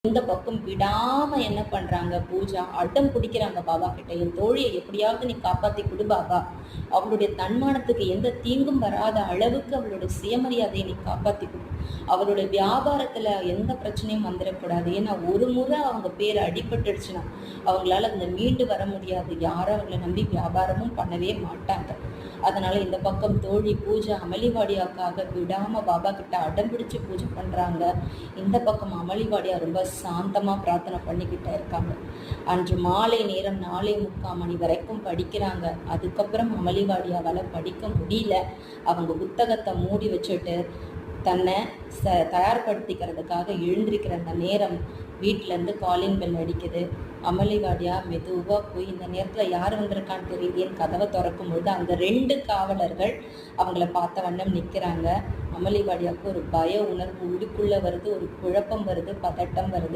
இந்த பக்கம் விடாம என்ன பண்றாங்க பூஜா, அடம் பிடிக்கிறாங்க பாபா கிட்ட. என் தோழியை எப்படியாவது நீ காப்பாத்தி கொடு பாபா. அவளுடைய தன்மானத்துக்கு எந்த தீங்கும் வராத அளவுக்கு அவளுடைய சுயமரியாதையை நீ காப்பாத்தி கொடு. அவளுடைய வியாபாரத்துல எந்த பிரச்சனையும் வந்துடக்கூடாது. ஏன்னா ஒரு முறை அவங்க பேர் அடிபட்டுடுச்சுன்னா அவங்களால அந்த மீண்டு வர முடியாது. யாரும் அவங்களை நம்பி வியாபாரமும் பண்ணவே மாட்டாங்க. அதனால இந்த பக்கம் தோழி பூஜா அமளிவாடியாக்காக விடாம பாபா கிட்ட அடம் பிடிச்சு பூஜை பண்றாங்க. இந்த பக்கம் அமளிவாடியா ரொம்ப சாந்தமா பிரார்த்தனை பண்ணிக்கிட்டே இருக்காங்க. அன்று மாலை நேரம் 4:45 மணி வரைக்கும் படிக்கிறாங்க. அதுக்கப்புறம் அமளிவாடியாவால படிக்க முடியல. அவங்க புத்தகத்தை மூடி வச்சுட்டு தன்னை தயார்படுத்திக்கிறதுக்காக எழுந்திருக்கிற அந்த நேரம் வீட்டிலேருந்து காலிங் பெல் அடிக்குது. அமளிவாடியா மெதுவாக போய் இந்த நேரத்தில் யார் வந்திருக்கான்னு தெரியலேன்னு கதவை திறக்கும் பொழுது அந்த 2 காவலர்கள் அவங்கள பார்த்த வண்ணம் நிற்கிறாங்க. அமளிவாடியாவுக்கு ஒரு பய உணர்வு உள்ளுக்குள்ளே வருது, ஒரு குழப்பம் வருது, பதட்டம் வருது.